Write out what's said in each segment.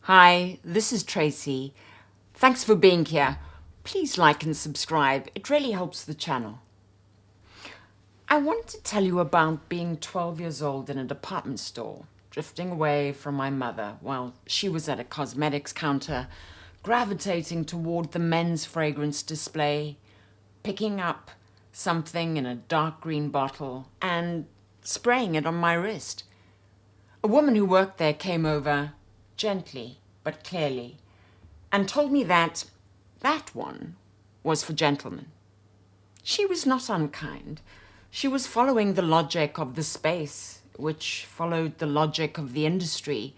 Hi, this is Tracy. Thanks for being here. Please like and subscribe. It really helps the channel. I wanted to tell you about being 12 years old in a department store, drifting away from my mother while she was at a cosmetics counter, gravitating toward the men's fragrance display, picking up something in a dark green bottle and spraying it on my wrist. A woman who worked there came over, gently but clearly, and told me that one was for gentlemen. She was not unkind. She was following the logic of the space, which followed the logic of the industry,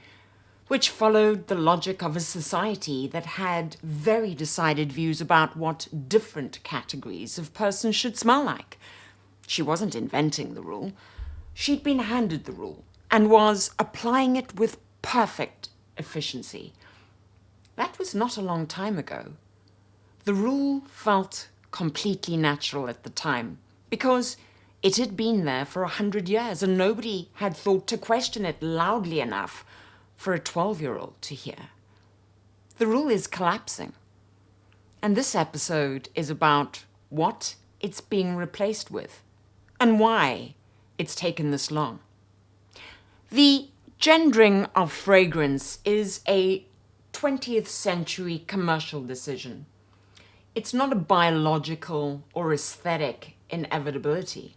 which followed the logic of a society that had very decided views about what different categories of persons should smell like. She wasn't inventing the rule. She'd been handed the rule and was applying it with perfect efficiency. That was not a long time ago. The rule felt completely natural at the time because it had been there for 100 years and nobody had thought to question it loudly enough for a 12-year-old to hear. The rule is collapsing. And this episode is about what it's being replaced with and why it's taken this long. The gendering of fragrance is a 20th century commercial decision. It's not a biological or aesthetic inevitability.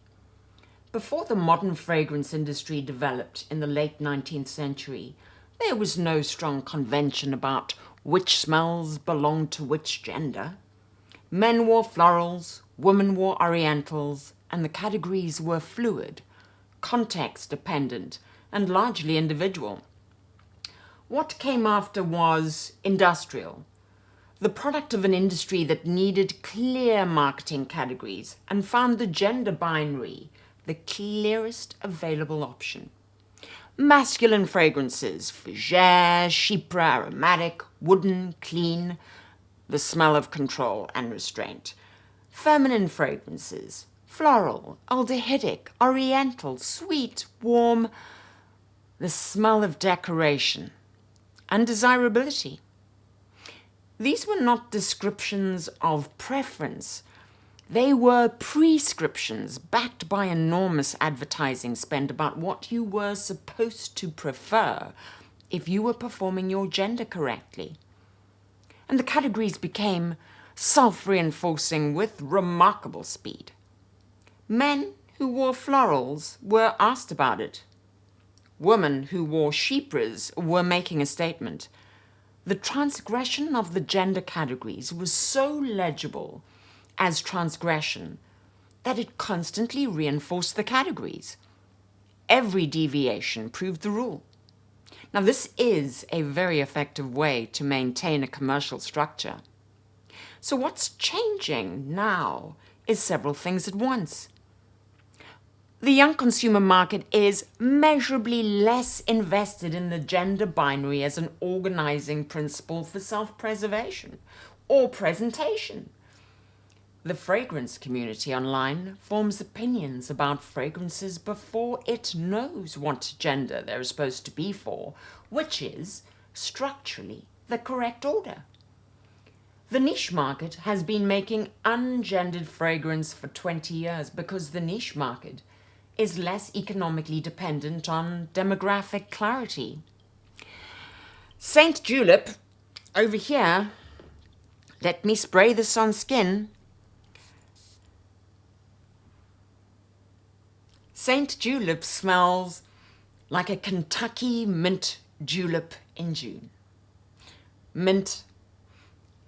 Before the modern fragrance industry developed in the late 19th century, there was no strong convention about which smells belonged to which gender. Men wore florals, women wore orientals, and the categories were fluid, context-dependent, and largely individual. What came after was industrial, the product of an industry that needed clear marketing categories and found the gender binary the clearest available option. Masculine fragrances, fougere, chypre, aromatic, wooden, clean, the smell of control and restraint. Feminine fragrances, floral, aldehydic, oriental, sweet, warm, the smell of decoration and desirability. These were not descriptions of preference. They were prescriptions backed by enormous advertising spend about what you were supposed to prefer if you were performing your gender correctly. And the categories became self-reinforcing with remarkable speed. Men who wore florals were asked about it. Women who wore chypres were making a statement. The transgression of the gender categories was so legible as transgression that it constantly reinforced the categories. Every deviation proved the rule. Now, this is a very effective way to maintain a commercial structure. So what's changing now is several things at once. The young consumer market is measurably less invested in the gender binary as an organizing principle for self-preservation or presentation. The fragrance community online forms opinions about fragrances before it knows what gender they're supposed to be for, which is structurally the correct order. The niche market has been making ungendered fragrance for 20 years because the niche market is less economically dependent on demographic clarity. Saint Julep, over here, let me spray this on skin. Saint Julep smells like a Kentucky mint julep in June. Mint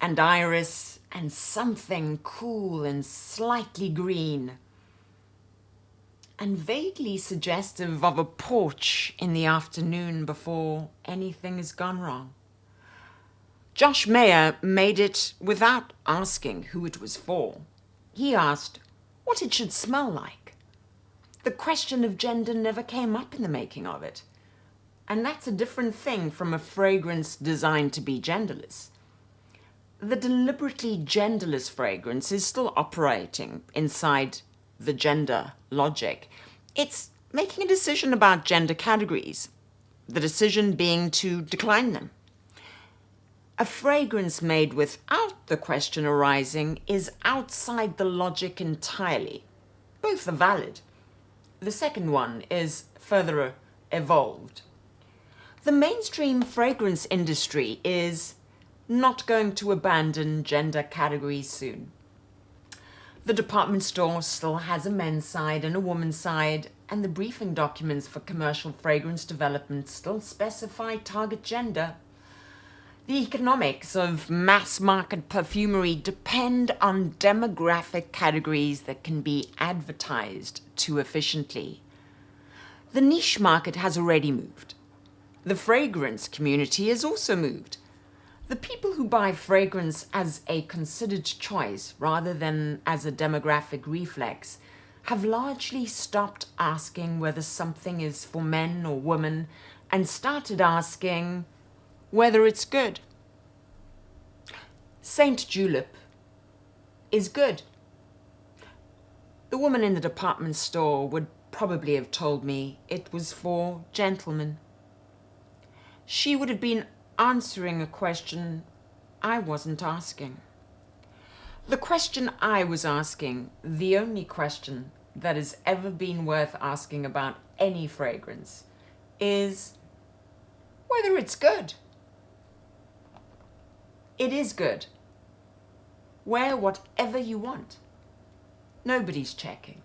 and iris and something cool and slightly green, and vaguely suggestive of a porch in the afternoon before anything has gone wrong. Josh Meyer made it without asking who it was for. He asked what it should smell like. The question of gender never came up in the making of it. And that's a different thing from a fragrance designed to be genderless. The deliberately genderless fragrance is still operating inside the gender logic. It's making a decision about gender categories, the decision being to decline them. A fragrance made without the question arising is outside the logic entirely. Both are valid. The second one is further evolved. The mainstream fragrance industry is not going to abandon gender categories soon. The department store still has a men's side and a woman's side, and the briefing documents for commercial fragrance development still specify target gender. The economics of mass-market perfumery depend on demographic categories that can be advertised too efficiently. The niche market has already moved. The fragrance community has also moved. The people who buy fragrance as a considered choice rather than as a demographic reflex have largely stopped asking whether something is for men or women and started asking whether it's good. Saint Julep is good. The woman in the department store would probably have told me it was for gentlemen. She would have been answering a question I wasn't asking. The question I was asking, the only question that has ever been worth asking about any fragrance, is whether it's good. It is good. Wear whatever you want. Nobody's checking.